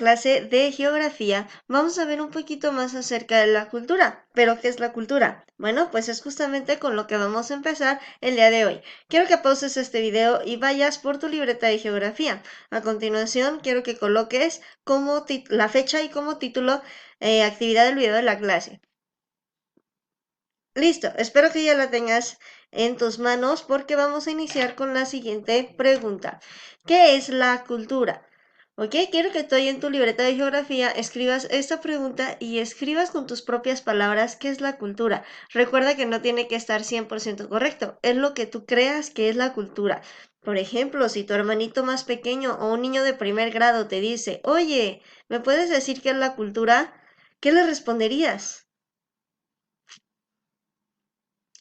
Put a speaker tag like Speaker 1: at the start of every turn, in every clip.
Speaker 1: clase de geografía vamos a ver un poquito más acerca de la cultura. ¿Pero qué es la cultura? Bueno, pues es justamente con lo que vamos a empezar el día de hoy. Quiero que pauses este video y vayas por tu libreta de geografía. A continuación, quiero que coloques como la fecha y como título actividad del video de la clase. Listo, espero que ya la tengas en tus manos porque vamos a iniciar con la siguiente pregunta. ¿Qué es la cultura? Ok, quiero que tú ahí en tu libreta de geografía escribas esta pregunta y escribas con tus propias palabras qué es la cultura. Recuerda que no tiene que estar 100% correcto, es lo que tú creas que es la cultura. Por ejemplo, si tu hermanito más pequeño o un niño de primer grado te dice, oye, ¿me puedes decir qué es la cultura? ¿Qué le responderías?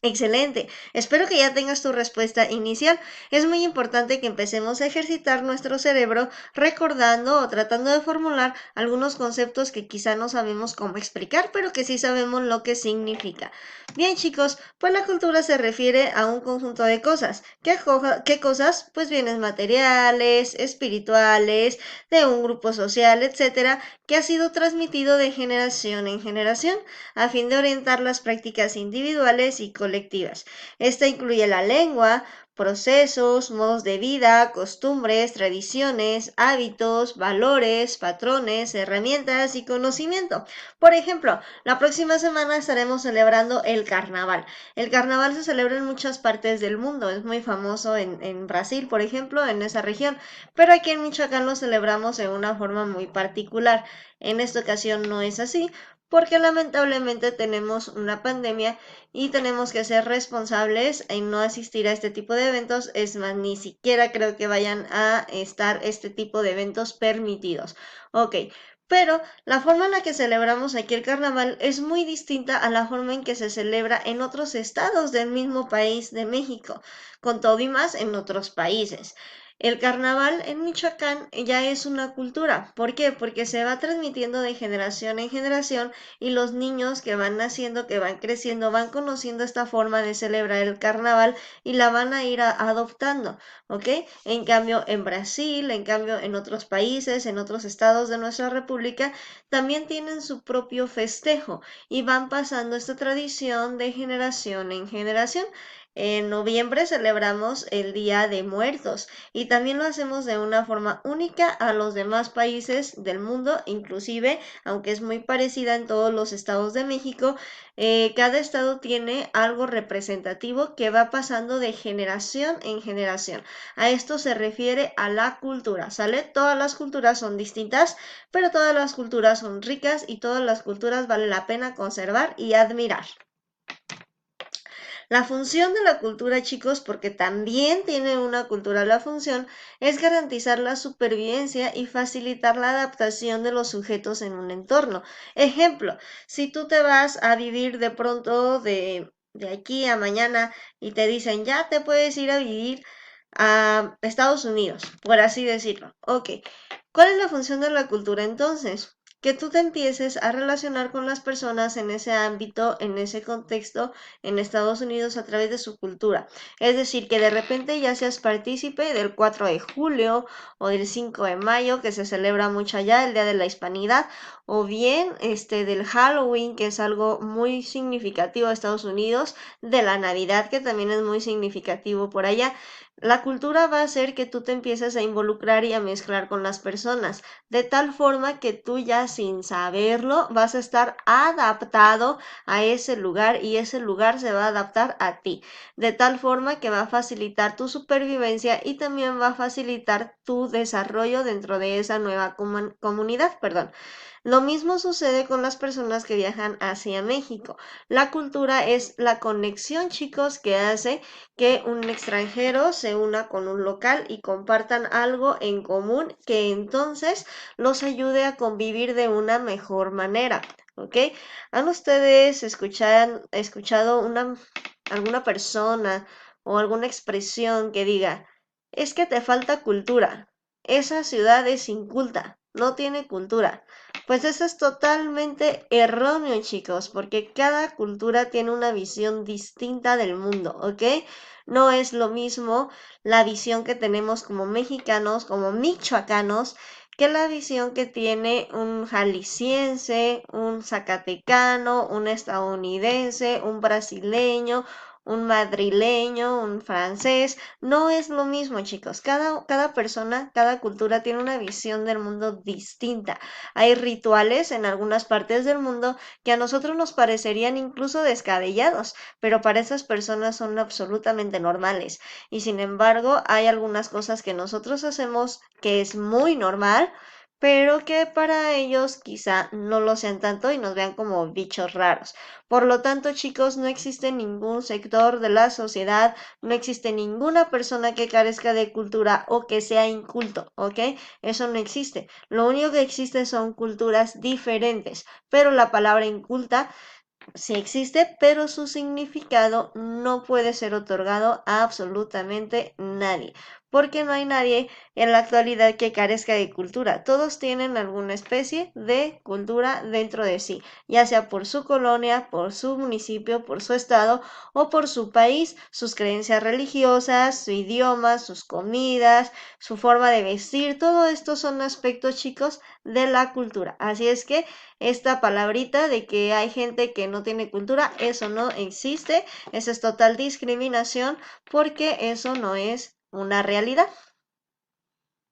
Speaker 1: Excelente. Espero que ya tengas tu respuesta inicial. Es muy importante que empecemos a ejercitar nuestro cerebro recordando o tratando de formular algunos conceptos que quizá no sabemos cómo explicar, pero que sí sabemos lo que significa. Bien, chicos, pues la cultura se refiere a un conjunto de cosas. ¿Qué cosas? Pues bienes materiales, espirituales, de un grupo social, etcétera, que ha sido transmitido de generación en generación a fin de orientar las prácticas individuales y colectivas. Esta incluye la lengua, procesos, modos de vida, costumbres, tradiciones, hábitos, valores, patrones, herramientas y conocimiento. Por ejemplo, la próxima semana estaremos celebrando el carnaval. El carnaval se celebra en muchas partes del mundo, es muy famoso en Brasil, por ejemplo, en esa región, pero aquí en Michoacán lo celebramos de una forma muy particular. En esta ocasión no es así, porque lamentablemente tenemos una pandemia y tenemos que ser responsables en no asistir a este tipo de eventos. Es más, ni siquiera creo que vayan a estar este tipo de eventos permitidos. Ok, pero la forma en la que celebramos aquí el carnaval es muy distinta a la forma en que se celebra en otros estados del mismo país de México, con todo y más en otros países. El carnaval en Michoacán ya es una cultura. ¿Por qué? Porque se va transmitiendo de generación en generación y los niños que van naciendo, que van creciendo, van conociendo esta forma de celebrar el carnaval y la van a ir adoptando, ¿ok? En cambio, en Brasil, en cambio, en otros países, en otros estados de nuestra república, también tienen su propio festejo y van pasando esta tradición de generación en generación. En noviembre celebramos el Día de Muertos y también lo hacemos de una forma única a los demás países del mundo, inclusive, aunque es muy parecida en todos los estados de México, cada estado tiene algo representativo que va pasando de generación en generación. A esto se refiere a la cultura, ¿sale? Todas las culturas son distintas, pero todas las culturas son ricas y todas las culturas vale la pena conservar y admirar. La función de la cultura, chicos, porque también tiene una cultura la función, es garantizar la supervivencia y facilitar la adaptación de los sujetos en un entorno. Ejemplo, si tú te vas a vivir de pronto de aquí a mañana y te dicen, ya te puedes ir a vivir a Estados Unidos, por así decirlo. Ok, ¿cuál es la función de la cultura entonces? Que tú te empieces a relacionar con las personas en ese ámbito, en ese contexto, en Estados Unidos a través de su cultura. Es decir, que de repente ya seas partícipe del 4 de julio o del 5 de mayo, que se celebra mucho allá, el Día de la Hispanidad, o bien del Halloween, que es algo muy significativo de Estados Unidos, de la Navidad, que también es muy significativo por allá. La cultura va a hacer que tú te empieces a involucrar y a mezclar con las personas, de tal forma que tú ya sin saberlo vas a estar adaptado a ese lugar y ese lugar se va a adaptar a ti, de tal forma que va a facilitar tu supervivencia y también va a facilitar tu desarrollo dentro de esa nueva comunidad, perdón. Lo mismo sucede con las personas que viajan hacia México. La cultura es la conexión, chicos, que hace que un extranjero se una con un local y compartan algo en común que entonces los ayude a convivir de una mejor manera, ¿ok? ¿Han ustedes escuchado alguna persona o alguna expresión que diga, es que te falta cultura, esa ciudad es inculta, no tiene cultura? Pues eso es totalmente erróneo, chicos, porque cada cultura tiene una visión distinta del mundo, ¿ok? No es lo mismo la visión que tenemos como mexicanos, como michoacanos, que la visión que tiene un jalisciense, un zacatecano, un estadounidense, un brasileño, un madrileño, un francés. No es lo mismo, chicos. Cada persona, cada cultura tiene una visión del mundo distinta. Hay rituales en algunas partes del mundo que a nosotros nos parecerían incluso descabellados, pero para esas personas son absolutamente normales. Y sin embargo, hay algunas cosas que nosotros hacemos que es muy normal, pero que para ellos quizá no lo sean tanto y nos vean como bichos raros. Por lo tanto, chicos, no existe ningún sector de la sociedad, no existe ninguna persona que carezca de cultura o que sea inculto, ¿ok? Eso no existe. Lo único que existe son culturas diferentes, pero la palabra inculta sí existe, pero su significado no puede ser otorgado a absolutamente nadie, porque no hay nadie en la actualidad que carezca de cultura. Todos tienen alguna especie de cultura dentro de sí, ya sea por su colonia, por su municipio, por su estado o por su país, sus creencias religiosas, su idioma, sus comidas, su forma de vestir. Todo esto son aspectos, chicos, de la cultura. Así es que esta palabrita de que hay gente que no tiene cultura, eso no existe, eso es total discriminación porque eso no es una realidad.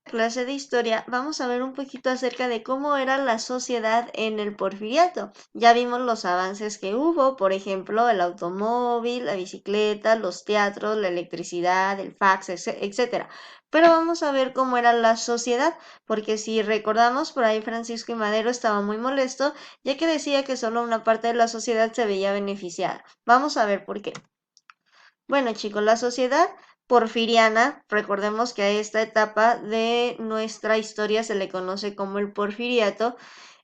Speaker 1: Clase de historia, vamos a ver un poquito acerca de cómo era la sociedad en el Porfiriato. Ya vimos los avances que hubo, por ejemplo, el automóvil, la bicicleta, los teatros, la electricidad, el fax, etcétera. Pero vamos a ver cómo era la sociedad, porque si recordamos, por ahí Francisco y Madero estaba muy molesto, ya que decía que solo una parte de la sociedad se veía beneficiada. Vamos a ver por qué. Bueno, chicos, la sociedad porfiriana, recordemos que a esta etapa de nuestra historia se le conoce como el porfiriato,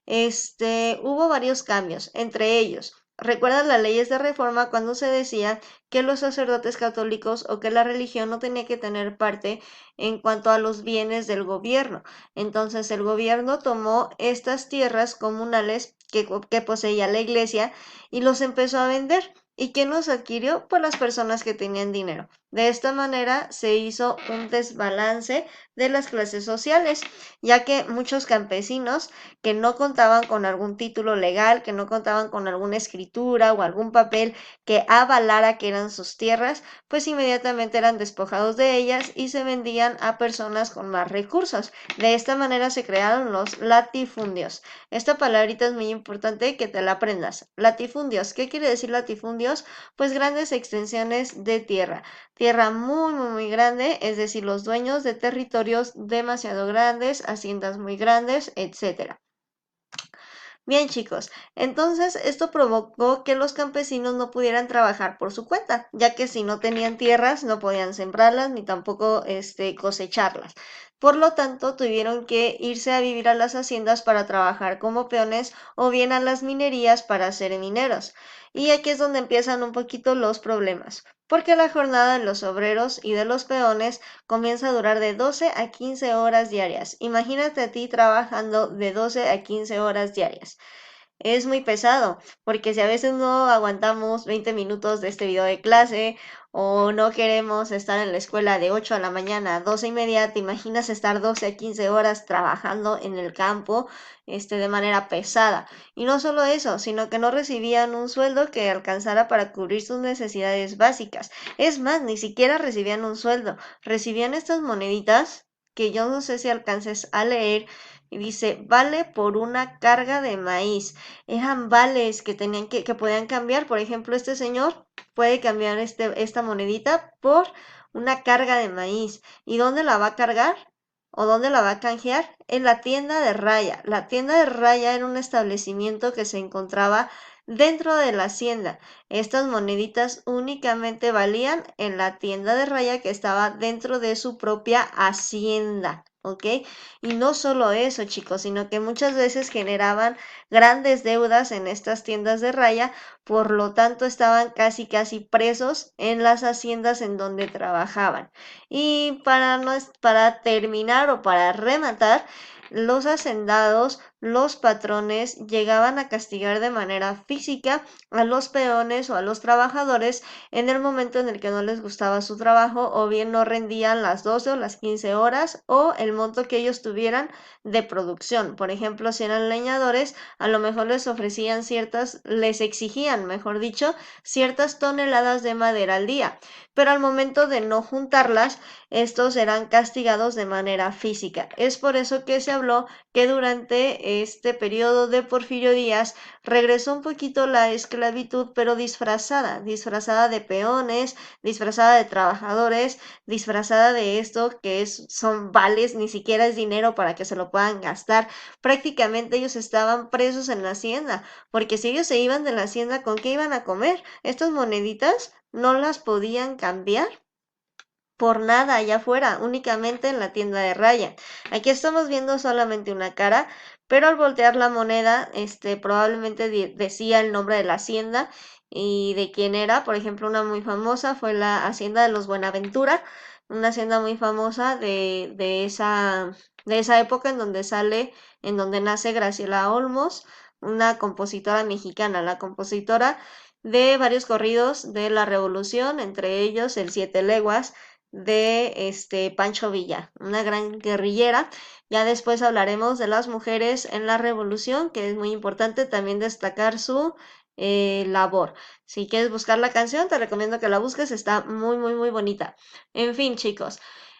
Speaker 1: hubo varios cambios, entre ellos, ¿recuerdan las leyes de reforma cuando se decía que los sacerdotes católicos o que la religión no tenía que tener parte en cuanto a los bienes del gobierno? Entonces el gobierno tomó estas tierras comunales que poseía la iglesia y los empezó a vender. ¿Y quién los adquirió? Pues las personas que tenían dinero. De esta manera se hizo un desbalance de las clases sociales, ya que muchos campesinos que no contaban con algún título legal, que no contaban con alguna escritura o algún papel que avalara que eran sus tierras, pues inmediatamente eran despojados de ellas y se vendían a personas con más recursos. De esta manera se crearon los latifundios. Esta palabrita es muy importante que te la aprendas. Latifundios, ¿qué quiere decir latifundios? Pues grandes extensiones de tierra. Tierra muy, muy, muy grande, es decir, los dueños de territorios demasiado grandes, haciendas muy grandes, etcétera. Bien, chicos, entonces esto provocó que los campesinos no pudieran trabajar por su cuenta, ya que si no tenían tierras no podían sembrarlas ni tampoco cosecharlas. Por lo tanto, tuvieron que irse a vivir a las haciendas para trabajar como peones o bien a las minerías para ser mineros. Y aquí es donde empiezan un poquito los problemas, porque la jornada de los obreros y de los peones comienza a durar de 12 a 15 horas diarias. Imagínate a ti trabajando de 12 a 15 horas diarias. Es muy pesado, porque si a veces no aguantamos 20 minutos de este video de clase o no queremos estar en la escuela de 8 de la mañana a 12 y media, te imaginas estar 12 a 15 horas trabajando en el campo, de manera pesada. Y no solo eso, sino que no recibían un sueldo que alcanzara para cubrir sus necesidades básicas. Es más, ni siquiera recibían un sueldo, recibían estas moneditas que yo no sé si alcances a leer, y dice, vale por una carga de maíz. Eran vales que tenían que podían cambiar. Por ejemplo, este señor puede cambiar esta monedita por una carga de maíz. ¿Y dónde la va a cargar? ¿O dónde la va a canjear? En la tienda de Raya. La tienda de Raya era un establecimiento que se encontraba dentro de la hacienda. Estas moneditas únicamente valían en la tienda de Raya que estaba dentro de su propia hacienda. ¿Ok? Y no solo eso, chicos, sino que muchas veces generaban grandes deudas en estas tiendas de Raya, por lo tanto estaban casi casi presos en las haciendas en donde trabajaban. Y para terminar o para rematar, los hacendados los patrones llegaban a castigar de manera física a los peones o a los trabajadores en el momento en el que no les gustaba su trabajo o bien no rendían las 12 o las 15 horas o el monto que ellos tuvieran de producción. Por ejemplo, si eran leñadores, a lo mejor les exigían, mejor dicho, ciertas toneladas de madera al día, pero al momento de no juntarlas, estos eran castigados de manera física. Es por eso que se habló que durante este periodo de Porfirio Díaz regresó un poquito la esclavitud, pero disfrazada de peones, disfrazada de trabajadores, disfrazada de esto son vales, ni siquiera es dinero para que se lo puedan gastar. Prácticamente ellos estaban presos en la hacienda, porque si ellos se iban de la hacienda, ¿con qué iban a comer? Estas moneditas no las podían cambiar por nada allá afuera, únicamente en la tienda de Raya. Aquí estamos viendo solamente una cara, pero al voltear la moneda, probablemente decía el nombre de la hacienda y de quién era. Por ejemplo, una muy famosa fue la hacienda de los Buenaventura, una hacienda muy famosa de esa época en donde nace Graciela Olmos, una compositora mexicana, la compositora de varios corridos de la Revolución, entre ellos el Siete Leguas, de Pancho Villa, una gran guerrillera. Ya después hablaremos de las mujeres en la revolución, que es muy importante también destacar su labor. Si quieres buscar la canción, te recomiendo que la busques, está muy, muy, muy bonita. En fin, chicos,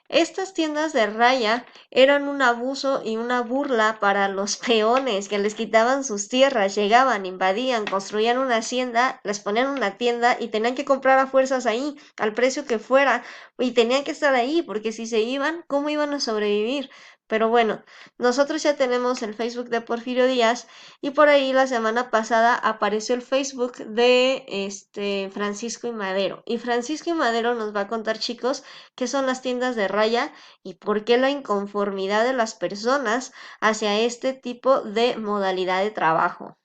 Speaker 1: estas tiendas de raya eran un abuso y una burla para los peones que les quitaban sus tierras, llegaban, invadían, construían una hacienda, les ponían una tienda y tenían que comprar a fuerzas ahí, al precio que fuera, y tenían que estar ahí, porque si se iban, ¿cómo iban a sobrevivir? Pero bueno, nosotros ya tenemos el Facebook de Porfirio Díaz y por ahí la semana pasada apareció el Facebook de Francisco y Madero. Y Francisco y Madero nos va a contar, chicos, qué son las tiendas de raya y por qué la inconformidad de las personas hacia este tipo de modalidad de trabajo.